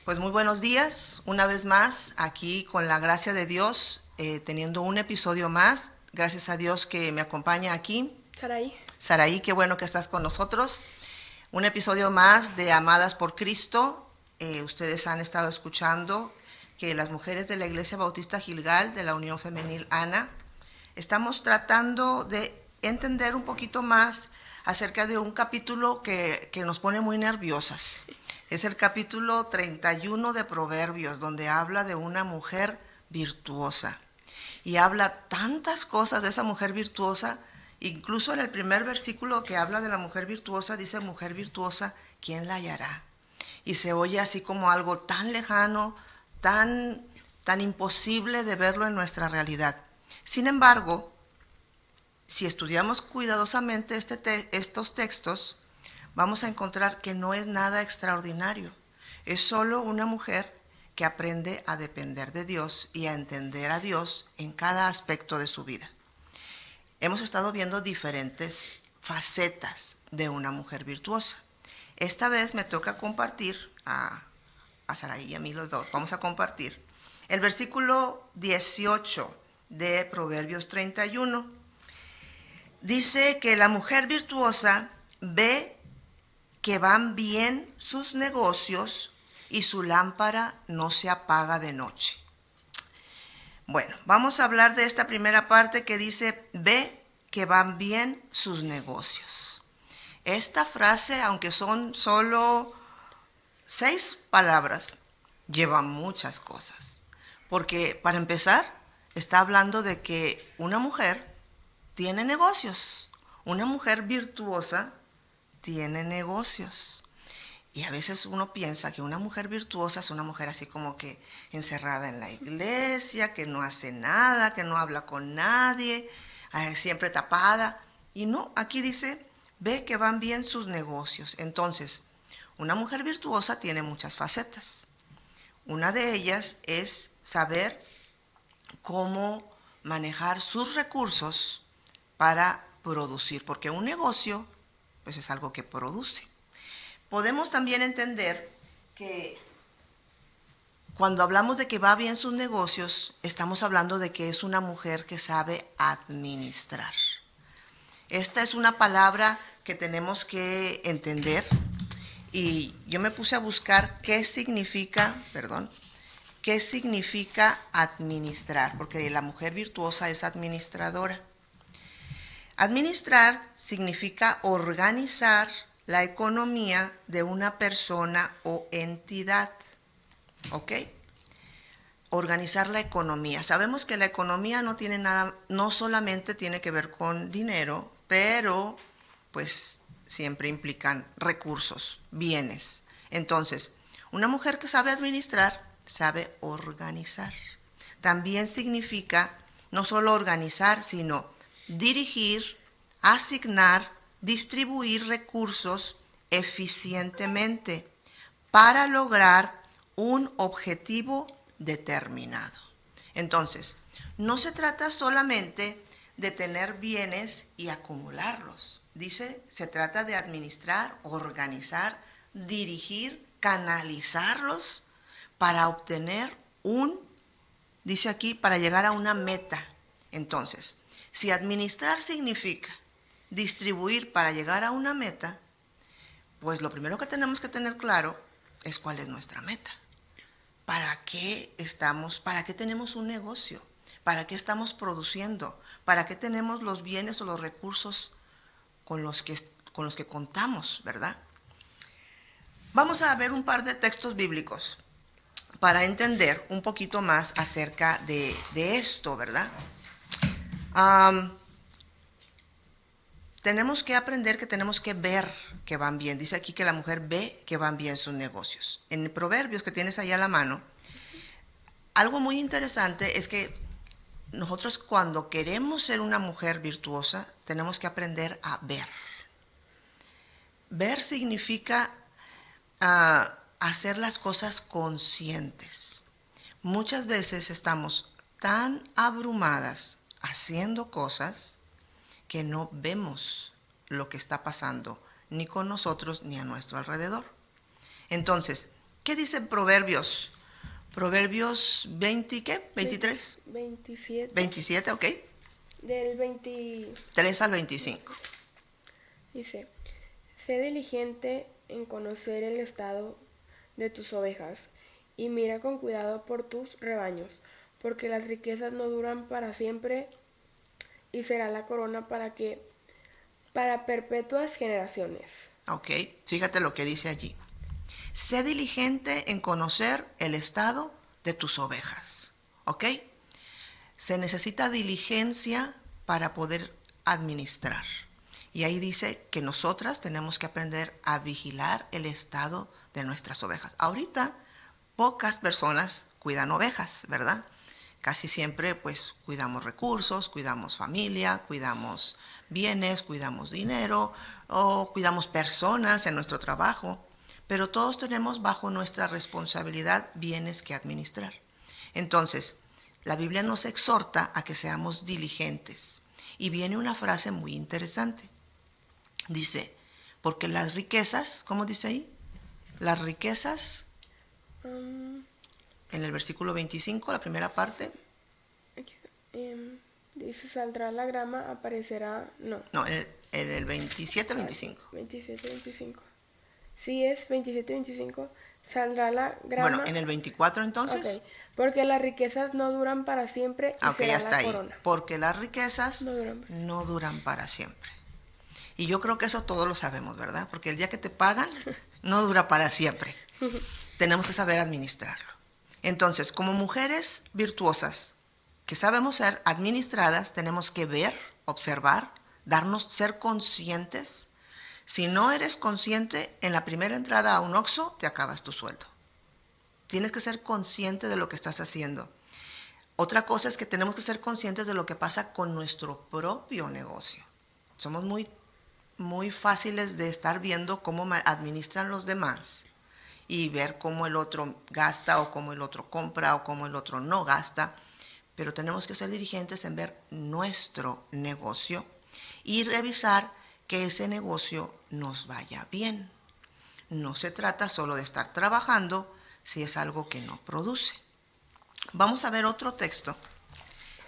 Pues muy buenos días, una vez más, aquí con la gracia de Dios, teniendo un episodio más. Gracias a Dios que me acompaña aquí. Saraí. Saraí, qué bueno que estás con nosotros. Un episodio más de Amadas por Cristo. Ustedes han estado escuchando que las mujeres de la Iglesia Bautista Gilgal, de la Unión Femenil Ana, estamos tratando de entender un poquito más acerca de un capítulo que nos pone muy nerviosas. Es el capítulo 31 de Proverbios, donde habla de una mujer virtuosa. Y habla tantas cosas de esa mujer virtuosa. Incluso en el primer versículo que habla de la mujer virtuosa, dice: mujer virtuosa, ¿quién la hallará? Y se oye así como algo tan lejano, tan imposible de verlo en nuestra realidad. Sin embargo, si estudiamos cuidadosamente estos textos, vamos a encontrar que no es nada extraordinario. Es solo una mujer que aprende a depender de Dios y a entender a Dios en cada aspecto de su vida. Hemos estado viendo diferentes facetas de una mujer virtuosa. Esta vez me toca compartir a Saraí y a mí los dos. Vamos a compartir el versículo 18 de Proverbios 31. Dice que la mujer virtuosa ve que van bien sus negocios y su lámpara no se apaga de noche. Bueno, vamos a hablar de esta primera parte que dice: ve que van bien sus negocios. Esta frase, aunque son solo 6 palabras, lleva muchas cosas. Porque para empezar, está hablando de que una mujer tiene negocios. Una mujer virtuosa tiene negocios. Y a veces uno piensa que una mujer virtuosa es una mujer así como que encerrada en la iglesia, que no hace nada, que no habla con nadie, siempre tapada. Y no, aquí dice: ve que van bien sus negocios. Entonces, una mujer virtuosa tiene muchas facetas. Una de ellas es saber cómo manejar sus recursos para producir, porque un negocio pues es algo que produce. Podemos también entender que cuando hablamos de que va bien sus negocios, estamos hablando de que es una mujer que sabe administrar. Esta es una palabra que tenemos que entender, y yo me puse a buscar qué significa administrar, porque la mujer virtuosa es administradora. Administrar significa organizar la economía de una persona o entidad. ¿Ok? Organizar la economía. Sabemos que la economía no solamente tiene que ver con dinero, pero pues siempre implican recursos, bienes. Entonces, una mujer que sabe administrar, sabe organizar. También significa no solo organizar, sino dirigir, asignar, distribuir recursos eficientemente para lograr un objetivo determinado. Entonces, no se trata solamente de tener bienes y acumularlos. Se trata de administrar, organizar, dirigir, canalizarlos para obtener dice aquí, para llegar a una meta. Entonces, si administrar significa distribuir para llegar a una meta, pues lo primero que tenemos que tener claro es cuál es nuestra meta. ¿Para qué tenemos un negocio? ¿Para qué estamos produciendo? ¿Para qué tenemos los bienes o los recursos con los que contamos, verdad? Vamos a ver un par de textos bíblicos para entender un poquito más acerca de esto, ¿verdad? Tenemos que aprender que tenemos que ver que van bien. Dice aquí que la mujer ve que van bien sus negocios. En Proverbios, que tienes ahí a la mano, algo muy interesante es que nosotros, cuando queremos ser una mujer virtuosa, tenemos que aprender a ver. Ver significa hacer las cosas conscientes. Muchas veces estamos tan abrumadas haciendo cosas que no vemos lo que está pasando ni con nosotros ni a nuestro alrededor. Entonces, ¿Qué dice Proverbios? Proverbios 20, ¿qué? ¿23? 27. 27, ok. Del 20 3 al 25. dice, sé diligente en conocer el estado de tus ovejas y mira con cuidado por tus rebaños, porque las riquezas no duran para siempre y será la corona para perpetuas generaciones. Ok, fíjate lo que dice allí. Sé diligente en conocer el estado de tus ovejas. ¿Ok? Se necesita diligencia para poder administrar. Y ahí dice que nosotras tenemos que aprender a vigilar el estado de nuestras ovejas. Ahorita pocas personas cuidan ovejas, ¿verdad? Casi siempre pues cuidamos recursos, cuidamos familia, cuidamos bienes, cuidamos dinero o cuidamos personas en nuestro trabajo. Pero todos tenemos bajo nuestra responsabilidad bienes que administrar. Entonces, la Biblia nos exhorta a que seamos diligentes. Y viene una frase muy interesante. Dice, porque las riquezas, ¿cómo dice ahí? Las riquezas, en el versículo 25, la primera parte. Dice, saldrá la grama, aparecerá... No. No, en el 27-25. 27-25. Sí, es 27-25. Saldrá la grama. Bueno, en el 24 entonces. Ok, porque las riquezas no duran para siempre y Ok, será ya está la ahí. corona. Porque las riquezas No duran para siempre. Y yo creo que eso todos lo sabemos, ¿verdad? Porque el día que te pagan no dura para siempre. Tenemos que saber administrarlo. Entonces, como mujeres virtuosas que sabemos ser administradas, tenemos que ver, observar, ser conscientes. Si no eres consciente, en la primera entrada a un Oxxo te acabas tu sueldo. Tienes que ser consciente de lo que estás haciendo. Otra cosa es que tenemos que ser conscientes de lo que pasa con nuestro propio negocio. Somos muy fáciles de estar viendo cómo administran los demás y ver cómo el otro gasta o cómo el otro compra o cómo el otro no gasta, pero tenemos que ser diligentes en ver nuestro negocio y revisar que ese negocio nos vaya bien. No se trata solo de estar trabajando si es algo que no produce. Vamos a ver otro texto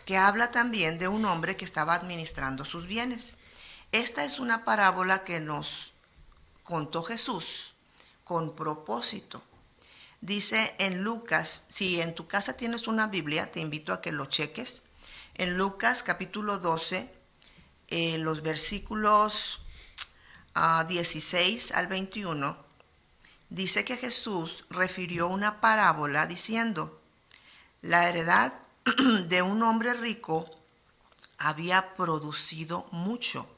que habla también de un hombre que estaba administrando sus bienes. Esta es una parábola que nos contó Jesús con propósito. Dice en Lucas, si en tu casa tienes una Biblia, te invito a que lo cheques. En Lucas capítulo 12, los versículos 16 al 21, dice que Jesús refirió una parábola diciendo, la heredad de un hombre rico había producido mucho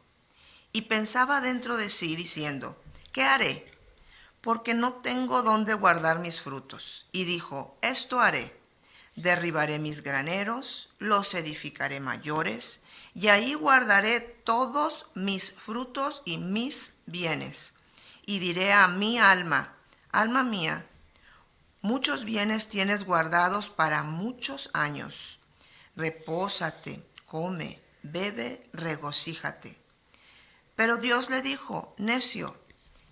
y pensaba dentro de sí diciendo, ¿qué haré? Porque no tengo dónde guardar mis frutos. Y dijo, esto haré, derribaré mis graneros, los edificaré mayores, y ahí guardaré todos mis frutos y mis bienes. Y diré a mi alma, alma mía, muchos bienes tienes guardados para muchos años. Repósate, come, bebe, regocíjate. Pero Dios le dijo, necio,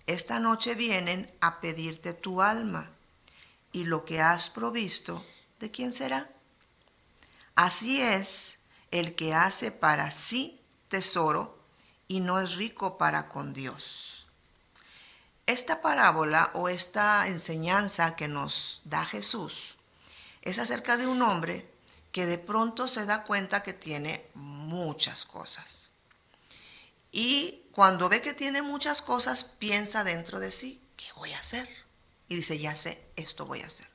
esta noche vienen a pedirte tu alma, y lo que has provisto, ¿de quién será? Así es el que hace para sí tesoro y no es rico para con Dios. Esta parábola o esta enseñanza que nos da Jesús es acerca de un hombre que de pronto se da cuenta que tiene muchas cosas. Y cuando ve que tiene muchas cosas, piensa dentro de sí, ¿qué voy a hacer? Y dice, ya sé, esto voy a hacer.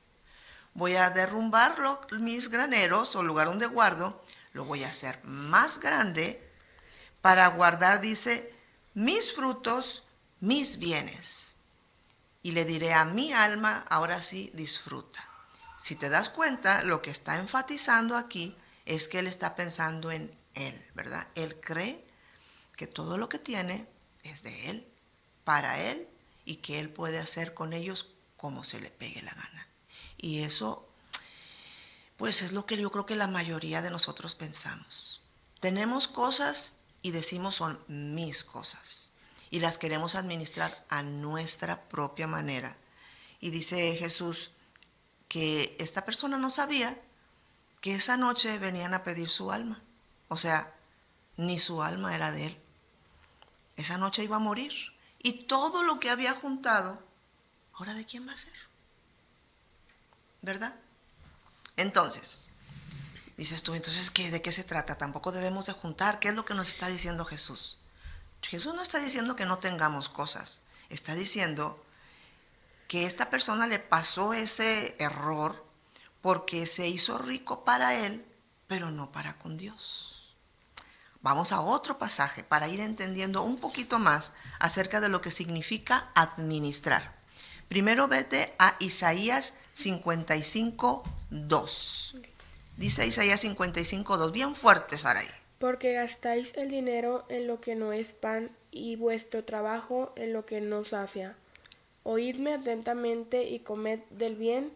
Voy a derrumbar mis graneros o lugar donde guardo, lo voy a hacer más grande para guardar, dice, mis frutos, mis bienes. Y le diré a mi alma, ahora sí, disfruta. Si te das cuenta, lo que está enfatizando aquí es que él está pensando en él, ¿verdad? Él cree que todo lo que tiene es de él, para él, y que él puede hacer con ellos como se le pegue la gana. Y eso, pues es lo que yo creo que la mayoría de nosotros pensamos. Tenemos cosas y decimos son mis cosas. Y las queremos administrar a nuestra propia manera. Y dice Jesús que esta persona no sabía que esa noche venían a pedir su alma. O sea, ni su alma era de él. Esa noche iba a morir. Y todo lo que había juntado, ¿ahora de quién va a ser? ¿Verdad? Entonces, dices tú, entonces, ¿de qué se trata? Tampoco debemos de juntar. ¿Qué es lo que nos está diciendo Jesús? Jesús no está diciendo que no tengamos cosas. Está diciendo que esta persona le pasó ese error porque se hizo rico para él, pero no para con Dios. Vamos a otro pasaje para ir entendiendo un poquito más acerca de lo que significa administrar. Primero vete a Isaías 55:2. Dice Isaías 55:2, bien fuerte, Sarai. Porque gastáis el dinero en lo que no es pan y vuestro trabajo en lo que no sacia. Oídme atentamente y comed del bien,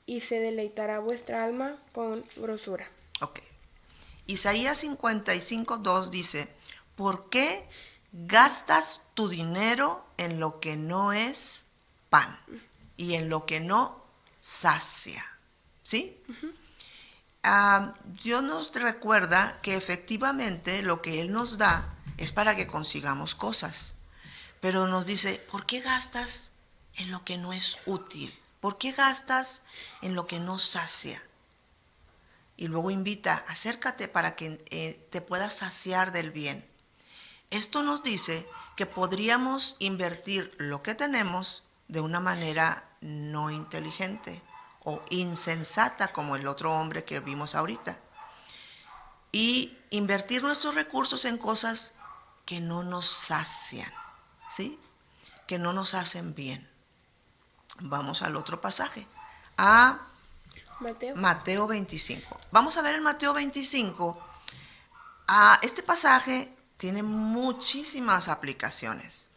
y se deleitará vuestra alma con grosura. Ok. Isaías 55:2 dice, ¿por qué gastas tu dinero en lo que no es pan y en lo que no sacia? ¿Sí? Dios nos recuerda que efectivamente lo que Él nos da es para que consigamos cosas. Pero nos dice, ¿por qué gastas en lo que no es útil? ¿Por qué gastas en lo que no sacia? Y luego invita, acércate para que te puedas saciar del bien. Esto nos dice que podríamos invertir lo que tenemos de una manera no inteligente o insensata como el otro hombre que vimos ahorita. Y invertir nuestros recursos en cosas que no nos sacian, ¿sí? Que no nos hacen bien. Vamos al otro pasaje, a Mateo 25. Vamos a ver en Mateo 25. Este pasaje tiene muchísimas aplicaciones.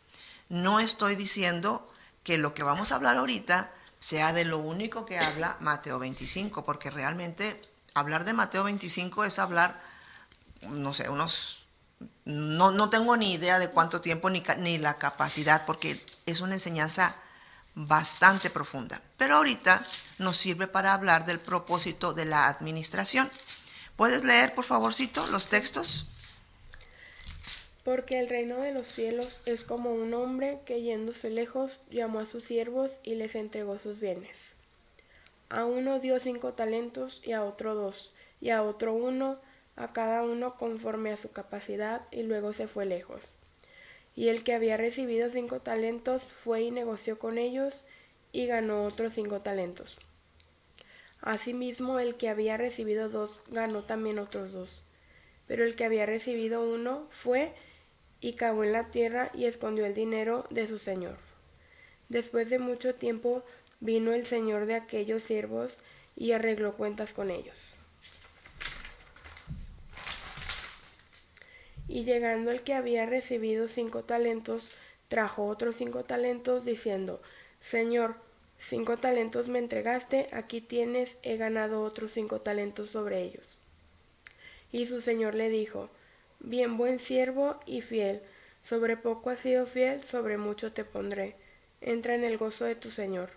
No estoy diciendo que lo que vamos a hablar ahorita sea de lo único que habla Mateo 25, porque realmente hablar de Mateo 25 es hablar, no sé, no tengo ni idea de cuánto tiempo ni la capacidad, porque es una enseñanza bastante profunda. Pero ahorita nos sirve para hablar del propósito de la administración. ¿Puedes leer, por favorcito, los textos? Porque el reino de los cielos es como un hombre que yéndose lejos llamó a sus siervos y les entregó sus bienes. A uno dio 5 talentos y a otro 2, y a otro 1, a cada uno conforme a su capacidad, y luego se fue lejos. Y el que había recibido 5 talentos fue y negoció con ellos y ganó otros 5 talentos. Asimismo, el que había recibido 2 ganó también otros 2. Pero el que había recibido 1 fue y cavó en la tierra y escondió el dinero de su señor. Después de mucho tiempo vino el señor de aquellos siervos y arregló cuentas con ellos. Y llegando el que había recibido 5 talentos, trajo otros 5 talentos, diciendo, Señor, 5 talentos me entregaste, aquí tienes, he ganado otros 5 talentos sobre ellos. Y su señor le dijo, bien buen siervo y fiel, sobre poco has sido fiel, sobre mucho te pondré, entra en el gozo de tu señor.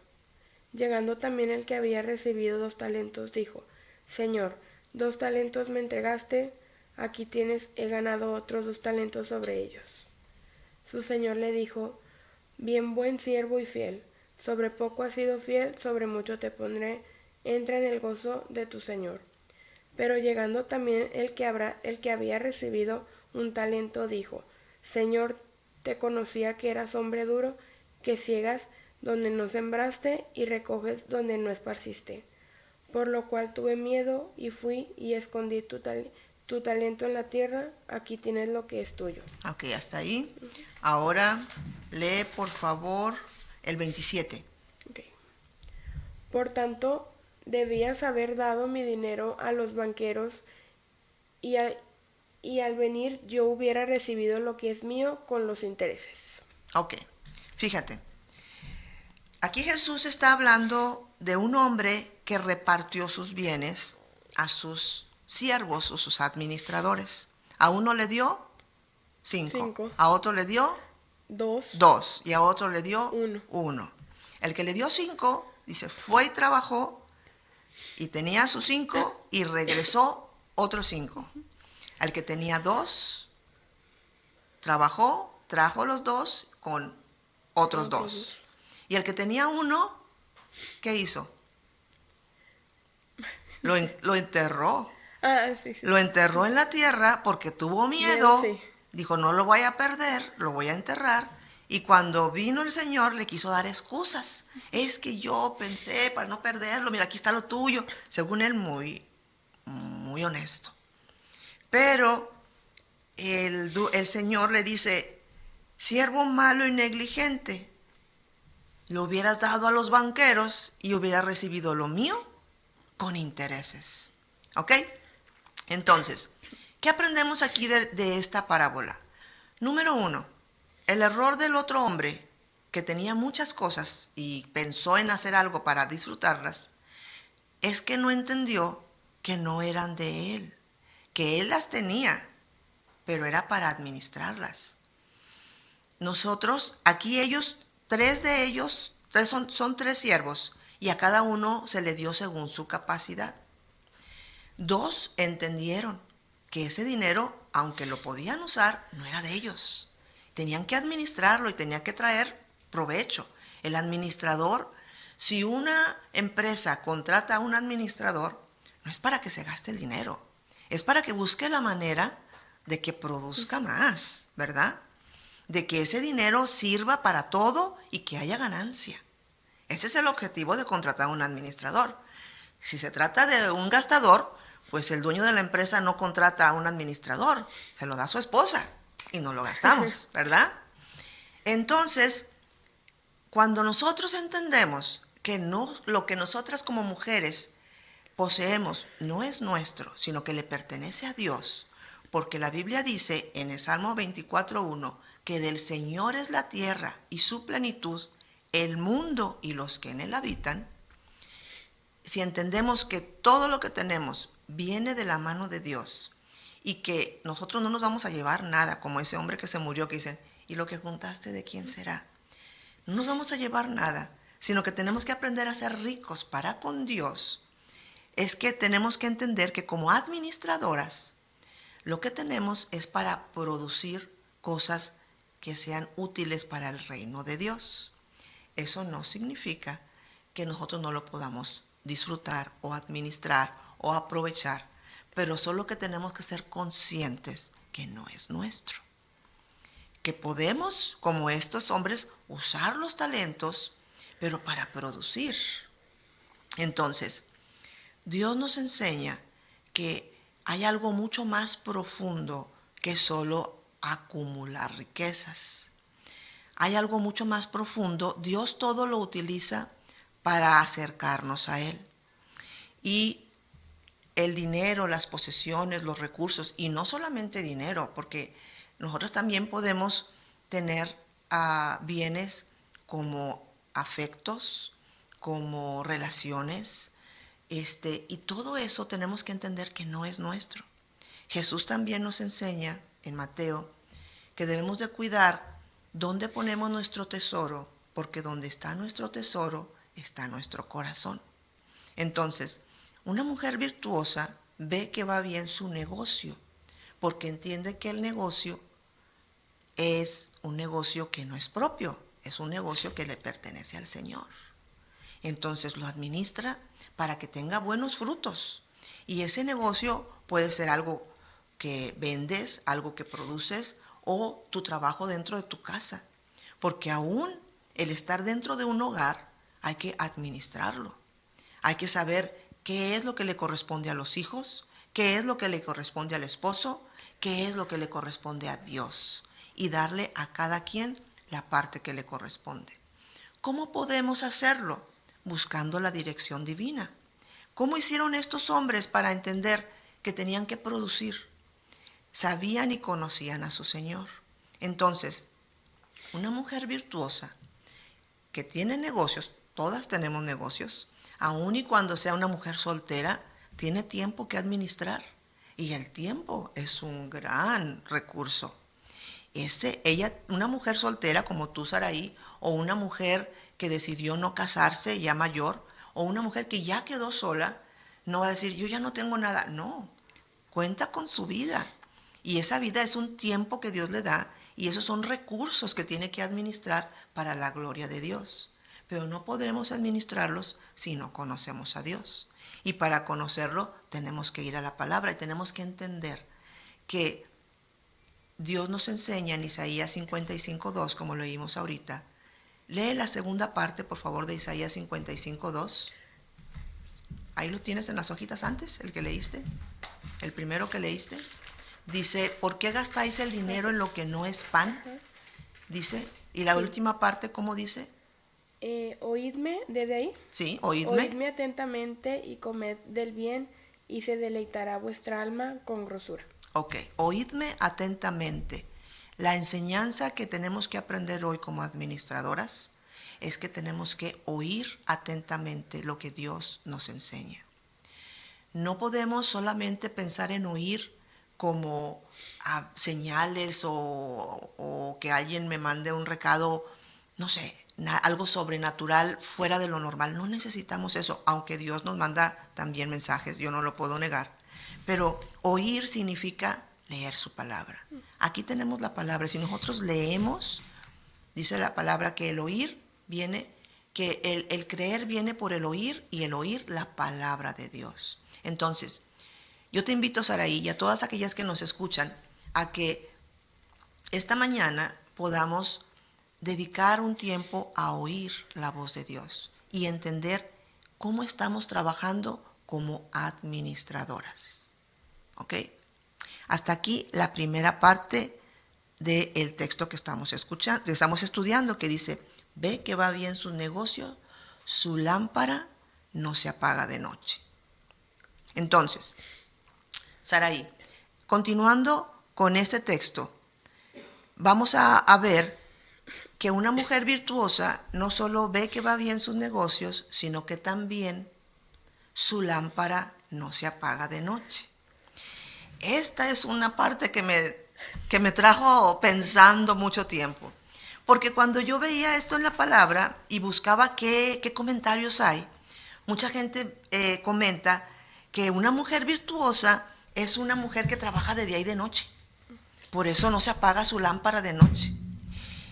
Llegando también el que había recibido 2 talentos, dijo, Señor, 2 talentos me entregaste, aquí tienes, he ganado otros 2 talentos sobre ellos. Su señor le dijo, bien buen siervo y fiel, sobre poco has sido fiel, sobre mucho te pondré, entra en el gozo de tu señor. Pero llegando también el que había recibido 1 talento, dijo, Señor, te conocía que eras hombre duro, que ciegas donde no sembraste y recoges donde no esparciste. Por lo cual tuve miedo y fui y escondí tu talento en la tierra, aquí tienes lo que es tuyo. Ok, hasta ahí. Ahora lee por favor el 27. Okay. Por tanto, debías haber dado mi dinero a los banqueros y al venir yo hubiera recibido lo que es mío con los intereses. Ok, fíjate. Aquí Jesús está hablando de un hombre que repartió sus bienes a sus siervos o sus administradores. A uno le dio 5, a otro le dio 2, 2 y a otro le dio 1. 1. El que le dio 5, dice, fue y trabajó y tenía sus 5 y regresó otros 5. Al que tenía 2, trabajó, trajo los 2 con otros 2. Y el que tenía 1, ¿qué hizo? Lo enterró. Sí, sí. Lo enterró en la tierra porque tuvo miedo. Sí. Dijo, no lo voy a perder, lo voy a enterrar. Y cuando vino el Señor le quiso dar excusas. Es que yo pensé para no perderlo, mira, aquí está lo tuyo. Según él, muy, muy honesto. Pero el Señor le dice, siervo malo y negligente, lo hubieras dado a los banqueros y hubieras recibido lo mío con intereses. ¿Ok? Entonces, ¿qué aprendemos aquí de esta parábola? Número 1, el error del otro hombre, que tenía muchas cosas y pensó en hacer algo para disfrutarlas, es que no entendió que no eran de él, que él las tenía, pero era para administrarlas. Nosotros, aquí tres de ellos, son 3 siervos, y a cada uno se le dio según su capacidad. 2 entendieron que ese dinero, aunque lo podían usar, no era de ellos. Tenían que administrarlo y tenían que traer provecho. El administrador, si una empresa contrata a un administrador, no es para que se gaste el dinero, es para que busque la manera de que produzca más, ¿verdad? De que ese dinero sirva para todo y que haya ganancia. Ese es el objetivo de contratar a un administrador. Si se trata de un gastador, pues el dueño de la empresa no contrata a un administrador, se lo da a su esposa y no lo gastamos, ¿verdad? Entonces, cuando nosotros entendemos que lo que nosotras como mujeres poseemos no es nuestro, sino que le pertenece a Dios, porque la Biblia dice en el Salmo 24:1 que del Señor es la tierra y su plenitud, el mundo y los que en él habitan. Si entendemos que todo lo que tenemos viene de la mano de Dios y que nosotros no nos vamos a llevar nada, como ese hombre que se murió, que dicen, ¿y lo que juntaste de quién será? No nos vamos a llevar nada, sino que tenemos que aprender a ser ricos para con Dios. Es que tenemos que entender que como administradoras, lo que tenemos es para producir cosas que sean útiles para el reino de Dios. Eso no significa que nosotros no lo podamos disfrutar o administrar o aprovechar, pero solo que tenemos que ser conscientes que no es nuestro. Que podemos, como estos hombres, usar los talentos, pero para producir. Entonces, Dios nos enseña que hay algo mucho más profundo que solo acumular riquezas. Hay algo mucho más profundo. Dios todo lo utiliza para acercarnos a Él. Y el dinero, las posesiones, los recursos, y no solamente dinero, porque nosotros también podemos tener bienes como afectos, como relaciones, y todo eso tenemos que entender que no es nuestro. Jesús también nos enseña en Mateo que debemos de cuidar dónde ponemos nuestro tesoro, porque donde está nuestro tesoro está nuestro corazón. Entonces, una mujer virtuosa ve que va bien su negocio, porque entiende que el negocio es un negocio que no es propio, es un negocio que le pertenece al Señor. Entonces lo administra para que tenga buenos frutos. Y ese negocio puede ser algo que vendes, algo que produces o tu trabajo dentro de tu casa. Porque aún el estar dentro de un hogar hay que administrarlo. Hay que saber qué es lo que le corresponde a los hijos, qué es lo que le corresponde al esposo, qué es lo que le corresponde a Dios. Y darle a cada quien la parte que le corresponde. ¿Cómo podemos hacerlo? Buscando la dirección divina. ¿Cómo hicieron estos hombres para entender que tenían que producir? Sabían y conocían a su Señor. Entonces, una mujer virtuosa que tiene negocios, todas tenemos negocios, aun y cuando sea una mujer soltera, tiene tiempo que administrar. Y el tiempo es un gran recurso. Una mujer soltera como tú, Saraí, o una mujer que decidió no casarse ya mayor, o una mujer que ya quedó sola, no va a decir, yo ya no tengo nada. No, cuenta con su vida. Y esa vida es un tiempo que Dios le da, y esos son recursos que tiene que administrar para la gloria de Dios. Pero no podremos administrarlos si no conocemos a Dios. Y para conocerlo tenemos que ir a la palabra y tenemos que entender que Dios nos enseña en Isaías 55:2, como leímos ahorita. Lee la segunda parte, por favor, de Isaías 55:2. Ahí lo tienes en las hojitas antes, el que leíste, el primero que leíste. Dice, ¿por qué gastáis el dinero en lo que no es pan? Dice, y la última parte, ¿cómo dice? Oídme, desde ahí. Sí, oídme. Oídme atentamente y comed del bien, y se deleitará vuestra alma con grosura. Ok, oídme atentamente. La enseñanza que tenemos que aprender hoy como administradoras es que tenemos que oír atentamente lo que Dios nos enseña. No podemos solamente pensar en oír como señales o que alguien me mande un recado, no sé, algo sobrenatural fuera de lo normal. No necesitamos eso, aunque Dios nos manda también mensajes, yo no lo puedo negar. Pero oír significa leer su palabra. Aquí tenemos la palabra. Si nosotros leemos, dice la palabra que el oír viene, que el creer viene por el oír, y el oír la palabra de Dios. Entonces, yo te invito, Saraí, y a todas aquellas que nos escuchan, a que esta mañana podamos dedicar un tiempo a oír la voz de Dios y entender cómo estamos trabajando como administradoras. ¿Ok? Hasta aquí la primera parte del texto que estamos escuchando, que estamos estudiando, que dice, ve que va bien su negocio, su lámpara no se apaga de noche. Entonces, Saraí, continuando con este texto, vamos a ver que una mujer virtuosa no solo ve que va bien sus negocios, sino que también su lámpara no se apaga de noche. Esta es una parte que me trajo pensando mucho tiempo, porque cuando yo veía esto en la palabra y buscaba qué comentarios hay, mucha gente comenta que una mujer virtuosa es una mujer que trabaja de día y de noche, por eso no se apaga su lámpara de noche.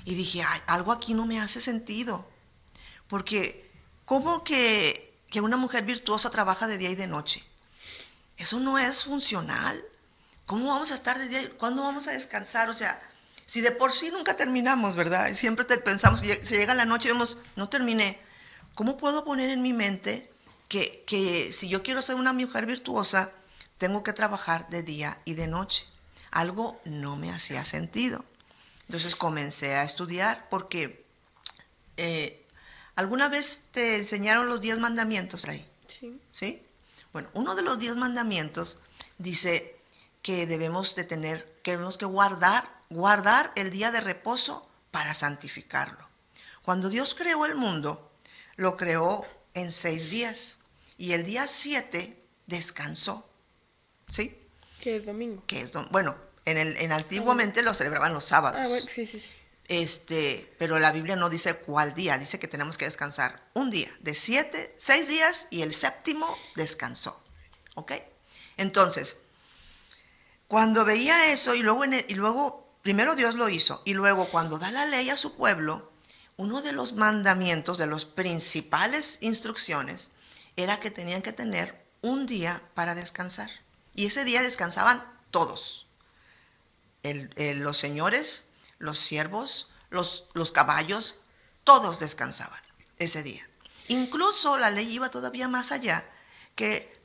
Y dije, ay, algo aquí no me hace sentido, porque ¿cómo que una mujer virtuosa trabaja de día y de noche? Eso no es funcional. ¿Cómo vamos a estar de día? ¿Cuándo vamos a descansar? O sea, si de por sí nunca terminamos, ¿verdad? Siempre pensamos, si llega la noche y vemos, no terminé. ¿Cómo puedo poner en mi mente que si yo quiero ser una mujer virtuosa, tengo que trabajar de día y de noche? Algo no me hacía sentido. Entonces comencé a estudiar porque ¿alguna vez te enseñaron los 10 mandamientos ahí? Sí. ¿Sí? Bueno, uno de los 10 mandamientos dice que debemos que guardar el día de reposo para santificarlo. Cuando Dios creó el mundo, lo creó en 6 días y el día 7 descansó. ¿Sí? Que es domingo. Bueno, antiguamente lo celebraban los sábados. Bueno, sí. Pero la Biblia no dice cuál día, dice que tenemos que descansar un día, de 6 días, y el séptimo descansó. ¿Ok? Entonces, cuando veía eso, y luego primero Dios lo hizo, y luego cuando da la ley a su pueblo, uno de los mandamientos, de las principales instrucciones, era que tenían que tener un día para descansar. Y ese día descansaban todos. Los señores, los siervos, los caballos, todos descansaban ese día. Incluso la ley iba todavía más allá, que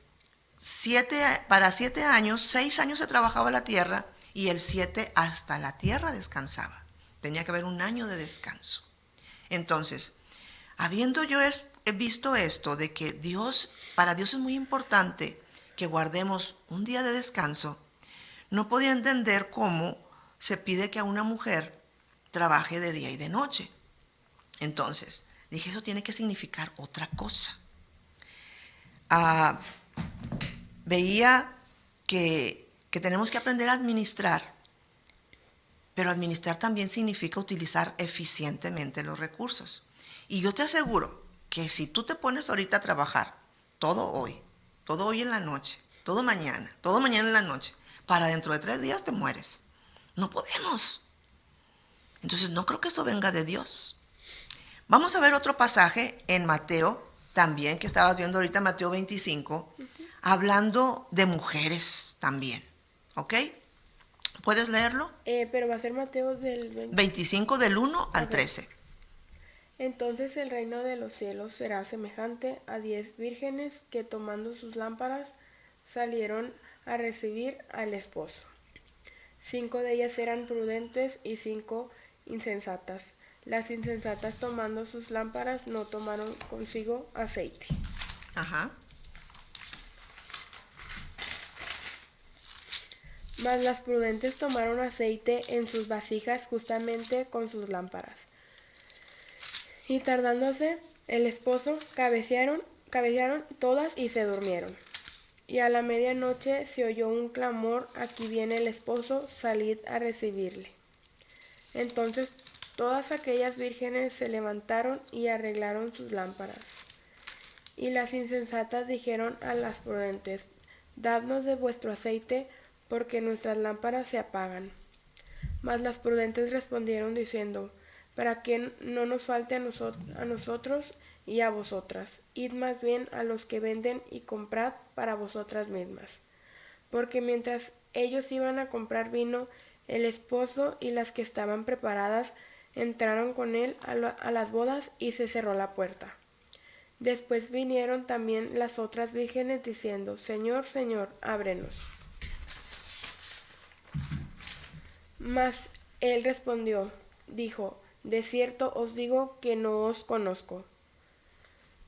para 7 años, 6 años se trabajaba la tierra, y el 7 hasta la tierra descansaba. Tenía que haber un año de descanso. Entonces, habiendo yo visto esto, de que para Dios es muy importante que guardemos un día de descanso, no podía entender cómo se pide que a una mujer trabaje de día y de noche. Entonces, dije, eso tiene que significar otra cosa. Veía que tenemos que aprender a administrar, pero administrar también significa utilizar eficientemente los recursos. Y yo te aseguro que si tú te pones ahorita a trabajar todo hoy en la noche, todo mañana en la noche, para dentro de 3 días te mueres. No podemos. Entonces no creo que eso venga de Dios. Vamos a ver otro pasaje en Mateo, también que estabas viendo ahorita, Mateo 25, hablando de mujeres también. ¿Ok? ¿Puedes leerlo? Pero va a ser Mateo del 25 del 1 al 13. Entonces el reino de los cielos será semejante a 10 vírgenes que tomando sus lámparas salieron a recibir al esposo. 5 de ellas eran prudentes y 5 insensatas. Las insensatas tomando sus lámparas no tomaron consigo aceite. Ajá. Mas las prudentes tomaron aceite en sus vasijas justamente con sus lámparas. Y tardándose el esposo, cabecearon todas y se durmieron. Y a la medianoche se oyó un clamor: aquí viene el esposo, salid a recibirle. Entonces todas aquellas vírgenes se levantaron y arreglaron sus lámparas. Y las insensatas dijeron a las prudentes: dadnos de vuestro aceite, porque nuestras lámparas se apagan. Mas las prudentes respondieron diciendo: para que no nos falte a nosotros y a vosotras, id más bien a los que venden y comprad para vosotras mismas. Porque mientras ellos iban a comprar vino, el esposo y las que estaban preparadas entraron con él a las bodas y se cerró la puerta. Después vinieron también las otras vírgenes diciendo: Señor, Señor, ábrenos. Mas él respondió, dijo: de cierto os digo que no os conozco.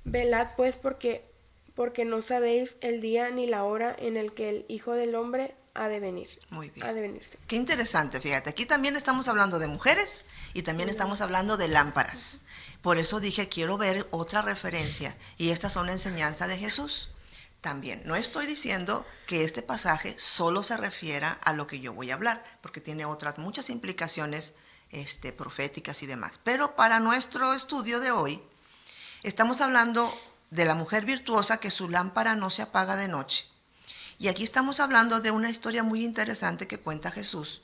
Velad pues, porque no sabéis el día ni la hora en el que el Hijo del Hombre ha de venir. Muy bien. Ha de venirse. Qué interesante, fíjate. Aquí también estamos hablando de mujeres y también estamos hablando de lámparas. Por eso dije, quiero ver otra referencia. Y estas son la enseñanza de Jesús. También, no estoy diciendo que este pasaje solo se refiera a lo que yo voy a hablar, porque tiene otras muchas implicaciones proféticas y demás. Pero para nuestro estudio de hoy, estamos hablando de la mujer virtuosa que su lámpara no se apaga de noche. Y aquí estamos hablando de una historia muy interesante que cuenta Jesús,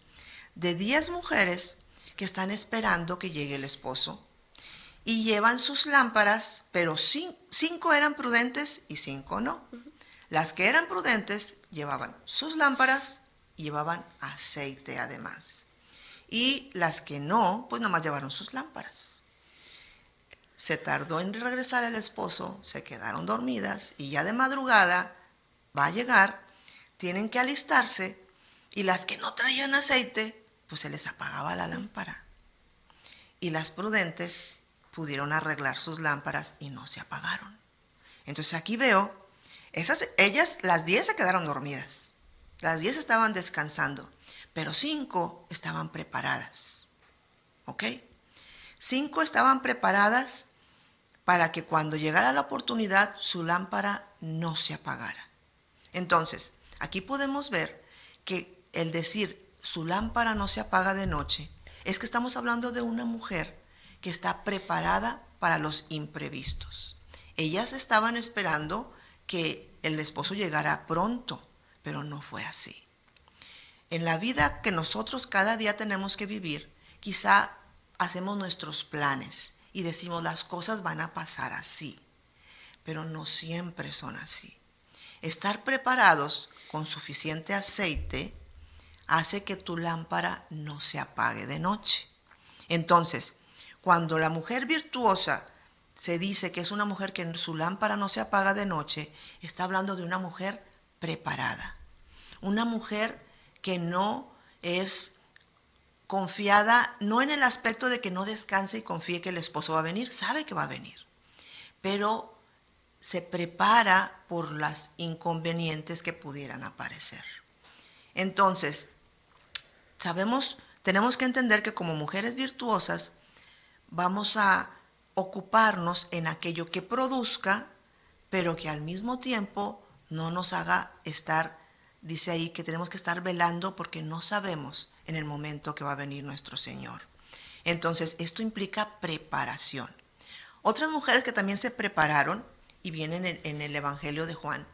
de 10 mujeres que están esperando que llegue el esposo y llevan sus lámparas, pero 5 eran prudentes y 5 no. Las que eran prudentes llevaban sus lámparas y llevaban aceite además. Y las que no, pues nomás llevaron sus lámparas. Se tardó en regresar el esposo, se quedaron dormidas y ya de madrugada va a llegar, tienen que alistarse y las que no traían aceite, pues se les apagaba la lámpara. Y las prudentes pudieron arreglar sus lámparas y no se apagaron. Entonces aquí veo, ellas, las 10 se quedaron dormidas, las 10 estaban descansando, pero 5 estaban preparadas, ¿ok? 5 estaban preparadas para que cuando llegara la oportunidad su lámpara no se apagara. Entonces, aquí podemos ver que el decir su lámpara no se apaga de noche es que estamos hablando de una mujer que está preparada para los imprevistos. Ellas estaban esperando que el esposo llegara pronto, pero no fue así. En la vida que nosotros cada día tenemos que vivir, quizá hacemos nuestros planes y decimos las cosas van a pasar así, pero no siempre son así. Estar preparados con suficiente aceite hace que tu lámpara no se apague de noche. Entonces, cuando la mujer virtuosa se dice que es una mujer que su lámpara no se apaga de noche, está hablando de una mujer preparada, una mujer que no es confiada, no en el aspecto de que no descanse y confíe que el esposo va a venir, sabe que va a venir, pero se prepara por los inconvenientes que pudieran aparecer. Entonces, tenemos que entender que como mujeres virtuosas vamos a ocuparnos en aquello que produzca, pero que al mismo tiempo no nos haga estar, dice ahí, que tenemos que estar velando porque no sabemos en el momento que va a venir nuestro Señor. Entonces, esto implica preparación. Otras mujeres que también se prepararon y vienen en el Evangelio de Juan,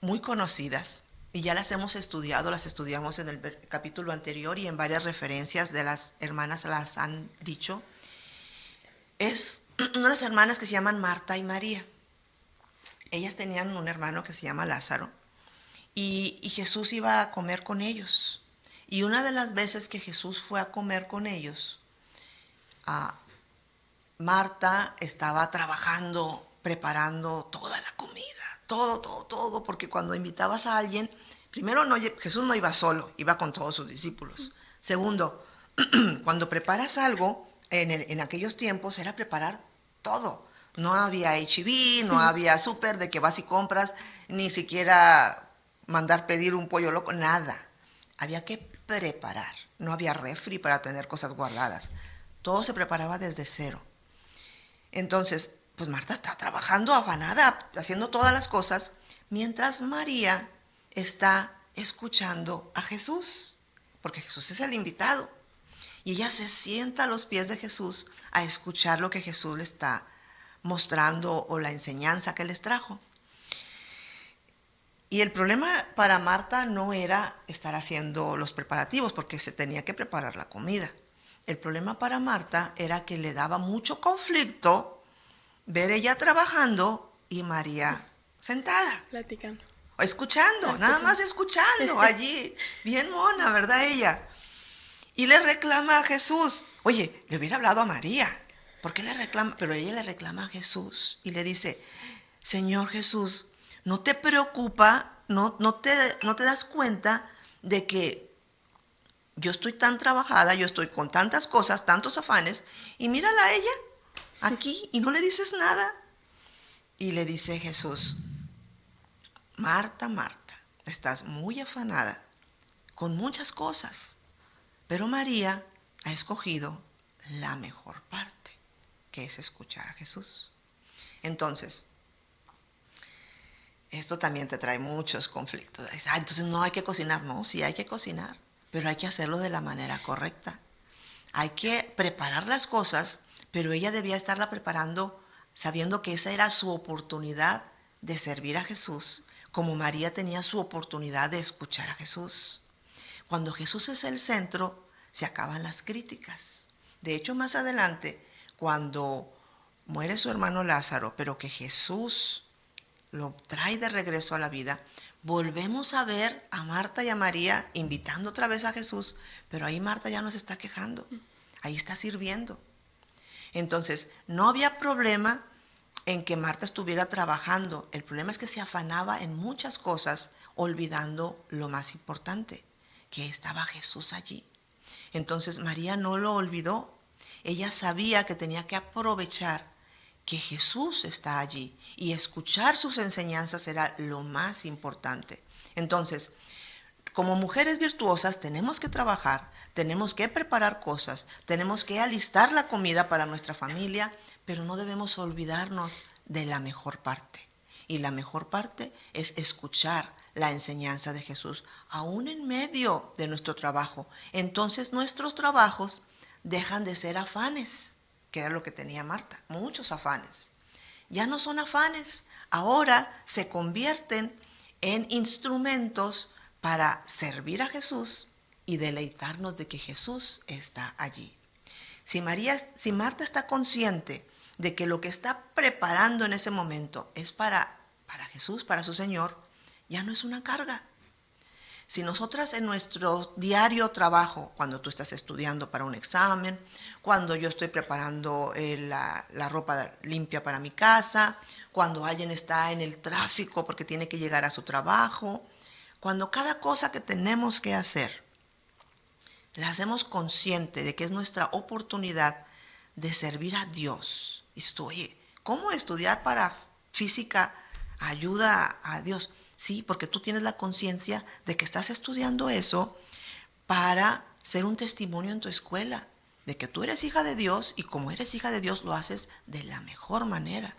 muy conocidas, y ya las hemos estudiado, las estudiamos en el capítulo anterior y en varias referencias de las hermanas las han dicho. Es unas hermanas que se llaman Marta y María. Ellas tenían un hermano que se llama Lázaro y Jesús iba a comer con ellos. Y una de las veces que Jesús fue a comer con ellos, Marta estaba trabajando, preparando toda la comida, todo, porque cuando invitabas a alguien, primero Jesús no iba solo, iba con todos sus discípulos. Segundo, cuando preparas algo, en aquellos tiempos era preparar todo. No había H-E-B, no había súper de que vas y compras, ni siquiera mandar pedir un pollo loco, nada. Había que preparar, no había refri para tener cosas guardadas. Todo se preparaba desde cero. Entonces, pues Marta está trabajando afanada, haciendo todas las cosas, mientras María está escuchando a Jesús, porque Jesús es el invitado. Y ella se sienta a los pies de Jesús a escuchar lo que Jesús le está mostrando o la enseñanza que les trajo. Y el problema para Marta no era estar haciendo los preparativos, porque se tenía que preparar la comida. El problema para Marta era que le daba mucho conflicto ver ella trabajando y María sentada. Platicando. Escuchando, nada más escuchando allí. Bien mona, ¿verdad ella? Y le reclama a Jesús. Oye, le hubiera hablado a María. ¿Por qué le reclama? Pero ella le reclama a Jesús y le dice, Señor Jesús, ¿no te preocupa, no te das cuenta de que yo estoy tan trabajada, yo estoy con tantas cosas, tantos afanes, y mírala a ella aquí y no le dices nada? Y le dice Jesús, Marta, Marta, estás muy afanada con muchas cosas, pero María ha escogido la mejor parte, que es escuchar a Jesús. Entonces, esto también te trae muchos conflictos. Entonces no hay que cocinar. No, sí hay que cocinar, pero hay que hacerlo de la manera correcta. Hay que preparar las cosas, pero ella debía estarla preparando sabiendo que esa era su oportunidad de servir a Jesús, como María tenía su oportunidad de escuchar a Jesús. Cuando Jesús es el centro, se acaban las críticas. De hecho, más adelante, cuando muere su hermano Lázaro, pero que Jesús lo trae de regreso a la vida, volvemos a ver a Marta y a María invitando otra vez a Jesús, pero ahí Marta ya no se está quejando, ahí está sirviendo. Entonces, no había problema en que Marta estuviera trabajando, el problema es que se afanaba en muchas cosas, olvidando lo más importante, que estaba Jesús allí. Entonces María no lo olvidó, ella sabía que tenía que aprovechar que Jesús está allí y escuchar sus enseñanzas era lo más importante. Entonces, como mujeres virtuosas tenemos que trabajar, tenemos que preparar cosas, tenemos que alistar la comida para nuestra familia, pero no debemos olvidarnos de la mejor parte. Y la mejor parte es escuchar la enseñanza de Jesús, aún en medio de nuestro trabajo. Entonces nuestros trabajos dejan de ser afanes, que era lo que tenía Marta, muchos afanes. Ya no son afanes, ahora se convierten en instrumentos para servir a Jesús y deleitarnos de que Jesús está allí. Si Marta está consciente de que lo que está preparando en ese momento es para Jesús, para su Señor, ya no es una carga. Si nosotras en nuestro diario trabajo, cuando tú estás estudiando para un examen, cuando yo estoy preparando la ropa limpia para mi casa, cuando alguien está en el tráfico porque tiene que llegar a su trabajo, cuando cada cosa que tenemos que hacer, la hacemos consciente de que es nuestra oportunidad de servir a Dios. Y dices tú, oye, ¿cómo estudiar para física ayuda a Dios? Sí, porque tú tienes la conciencia de que estás estudiando eso para ser un testimonio en tu escuela, de que tú eres hija de Dios y como eres hija de Dios lo haces de la mejor manera.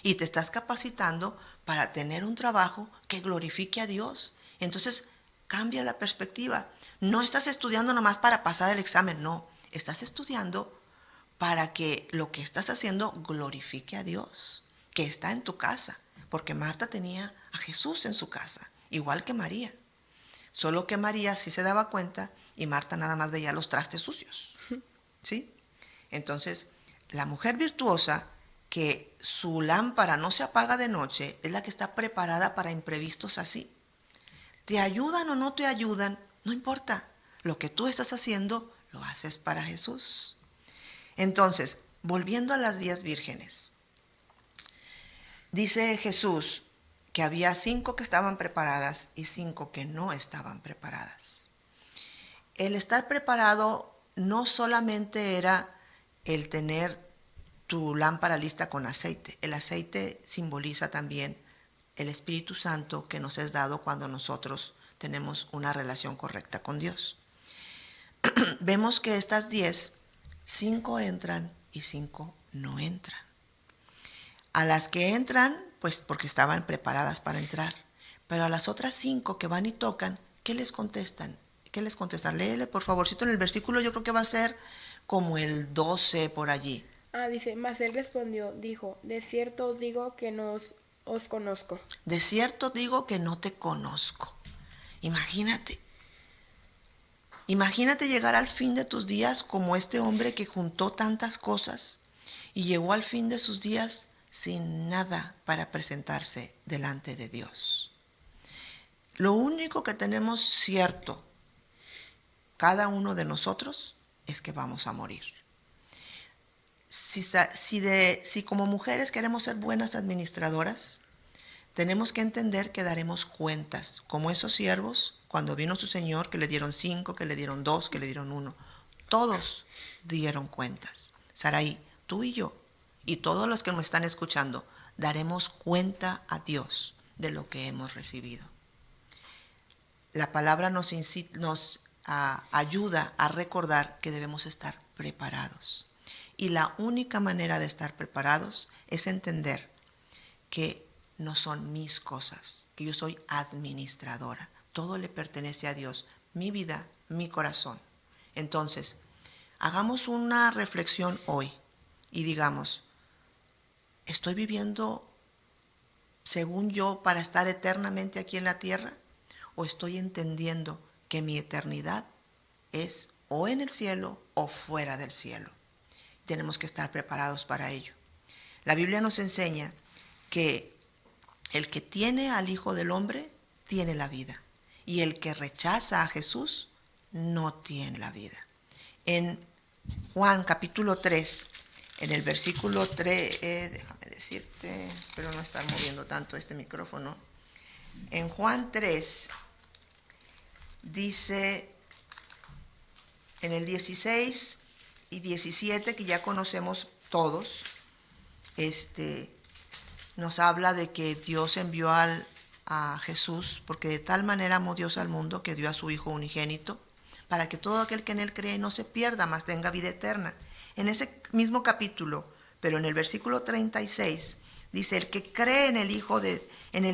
Y te estás capacitando para tener un trabajo que glorifique a Dios. Entonces cambia la perspectiva. No estás estudiando nomás para pasar el examen, no. Estás estudiando para que lo que estás haciendo glorifique a Dios, que está en tu casa, porque Marta tenía a Jesús en su casa, igual que María. Solo que María sí se daba cuenta y Marta nada más veía los trastes sucios. ¿Sí? Entonces, la mujer virtuosa, que su lámpara no se apaga de noche, es la que está preparada para imprevistos así. ¿Te ayudan o no te ayudan? No importa. Lo que tú estás haciendo, lo haces para Jesús. Entonces, volviendo a las 10 vírgenes. Dice Jesús que había 5 que estaban preparadas y 5 que no estaban preparadas. El estar preparado no solamente era el tener tu lámpara lista con aceite. El aceite simboliza también el Espíritu Santo que nos es dado cuando nosotros tenemos una relación correcta con Dios. Vemos que estas 10, 5 entran y 5 no entran. A las que entran, pues porque estaban preparadas para entrar. Pero a las otras 5 que van y tocan, ¿qué les contestan? ¿Qué les contestan? Léele, por favorcito, en el versículo, yo creo que va a ser como el 12 por allí. Dice, mas él respondió, dijo, de cierto os digo que no os conozco. De cierto digo que no te conozco. Imagínate llegar al fin de tus días como este hombre que juntó tantas cosas y llegó al fin de sus días sin nada para presentarse delante de Dios. Lo único que tenemos cierto, cada uno de nosotros, es que vamos a morir. Si como mujeres queremos ser buenas administradoras, tenemos que entender que daremos cuentas, como esos siervos, cuando vino su Señor, que le dieron 5, que le dieron 2, que le dieron 1. Todos dieron cuentas. Saraí, tú y yo, y todos los que nos están escuchando, daremos cuenta a Dios de lo que hemos recibido. La palabra nos ayuda a recordar que debemos estar preparados. Y la única manera de estar preparados es entender que no son mis cosas, que yo soy administradora. Todo le pertenece a Dios, mi vida, mi corazón. Entonces, hagamos una reflexión hoy y digamos, ¿estoy viviendo según yo para estar eternamente aquí en la tierra? ¿O estoy entendiendo que mi eternidad es o en el cielo o fuera del cielo? Tenemos que estar preparados para ello. La Biblia nos enseña que el que tiene al Hijo del Hombre tiene la vida, y el que rechaza a Jesús no tiene la vida. En Juan capítulo 3, en el versículo 3, déjame decirte, espero no estar moviendo tanto este micrófono. En Juan 3 dice, en el 16 y 17, que ya conocemos todos, nos habla de que Dios envió a Jesús, porque de tal manera amó Dios al mundo que dio a su Hijo unigénito, para que todo aquel que en él cree no se pierda, mas tenga vida eterna. En ese mismo capítulo, pero en el versículo 36, dice, el que cree en el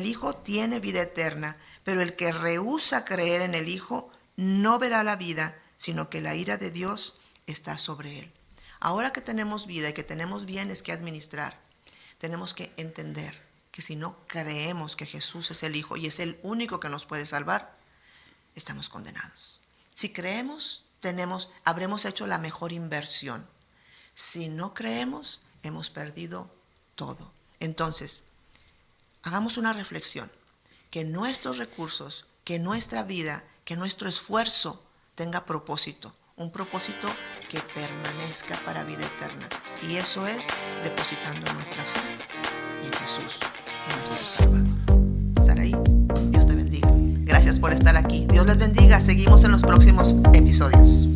Hijo tiene vida eterna, pero el que rehúsa creer en el Hijo no verá la vida, sino que la ira de Dios está sobre él. Ahora que tenemos vida y que tenemos bienes que administrar, tenemos que entender que si no creemos que Jesús es el Hijo y es el único que nos puede salvar, estamos condenados. Si creemos, habremos hecho la mejor inversión. Si no creemos, hemos perdido todo. Entonces, hagamos una reflexión, que nuestros recursos, que nuestra vida, que nuestro esfuerzo tenga propósito, un propósito que permanezca para vida eterna. Y eso es depositando nuestra fe en Jesús, nuestro Salvador. Saraí, Dios te bendiga. Gracias por estar aquí. Dios les bendiga. Seguimos en los próximos episodios.